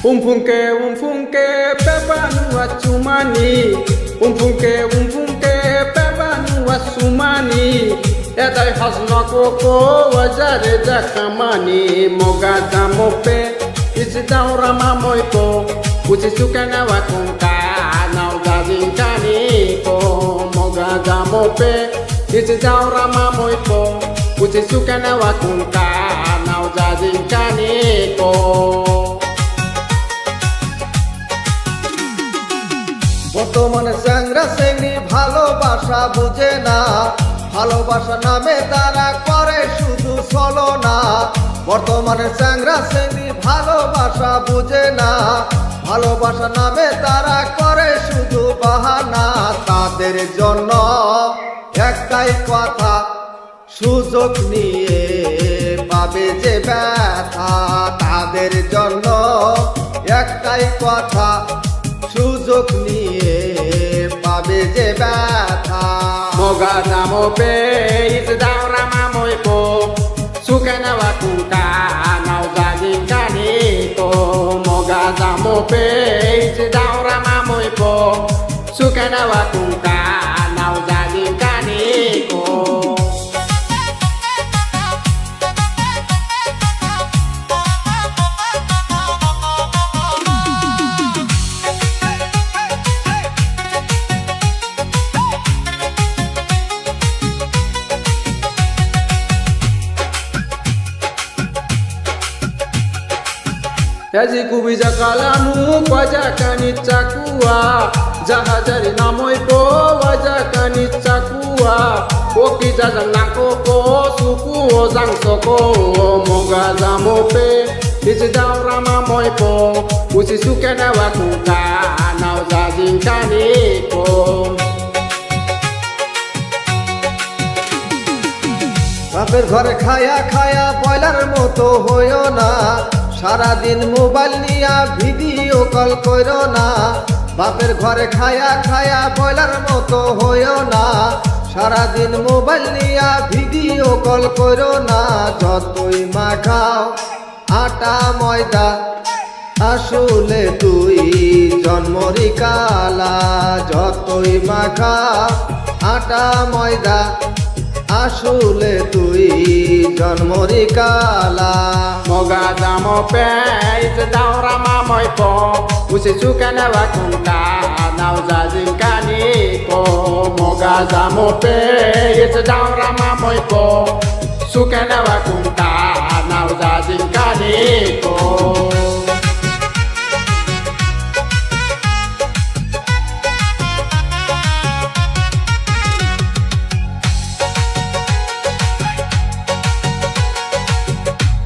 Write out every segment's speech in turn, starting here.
Umfunke pepa nuwa chumani. Umfunke pepa nuwa sumani. Edai hasna koko wajare jakamani. Moga jamope isi daura mamoiko. Uci sukana wakunka nau jazinkani ko. Moga jamope isi daura mamoiko. Uci sukana wakunka nau jazinkani ko. বর্তমানে চ্যাংরা চ্যাংড়ি ভালোবাসা বুঝে না, ভালোবাসা নামে তারা করে শুধু ছলনা। বর্তমানে চ্যাংরা চ্যাংড়ি ভালোবাসা বুঝে না, ভালোবাসা নামে তারা করে শুধু বাহানা। তাদের জন্য একটাই কথা, সুযোগ নিয়ে পাবে যে ব্যথা। তাদের জন্য একটাই কথা, সুযোগ নিয়ে পাবে যে ব্যথা। Moga jamope isi daura mamoiko. Sukana wakunka nau jazinkani ko. Moga jamope isi daura mamoiko. Sukana wakunka nau jazinkani ko. Yaji kubija kalamu kwaja kanichakua. Jahajari namoiko waja kanichakua. Koki jajang nakoko suku ozang soko. Moga jamope isi daura mamoiko. Uci sukana wakunka nau jazinkani ko. বাপের ঘরে খায়া খায়া boiler মতো হইও না, সারাদিন mobile নিয়া video call করো না। বাপের ঘরে খায়া খায়া বয়লার মতো হইও না, সারাদিন মোবাইল নিয়া ভিডিও কল করো না। যতই মাখাও আটা ময়দা, আসলে তুই জন্মরি কালা। যতই মাখাও আটা ময়দা, আসলে তুই জন্মরি কালা। Moga jamope isi daura mamoiko. Uci sukana wakunka nau jazinkani ko. Moga jamope isi daura mamoiko. Sukana wakunka nau jazinkani ko.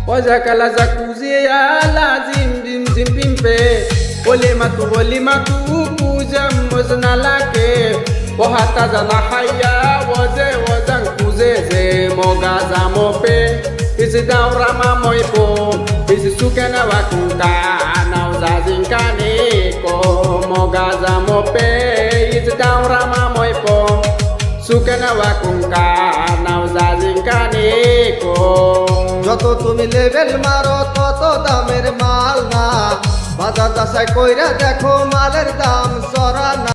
Waja kala jacuzzi ala zim zim pimpe. Oli matu puja mozna lake. Wahata jana haya waje wajang kuzeze. Moga jamope isi daura mamoiko. Isi sukana wakunka nau jazinkani ko. Moga jamope isi daura mamoiko. Sukana wakunka nau jazinkani ko. যত তুমি level মারো তত দামের মাল না, বাজার দশায় কইরা দেখো মালের দাম চড়া না।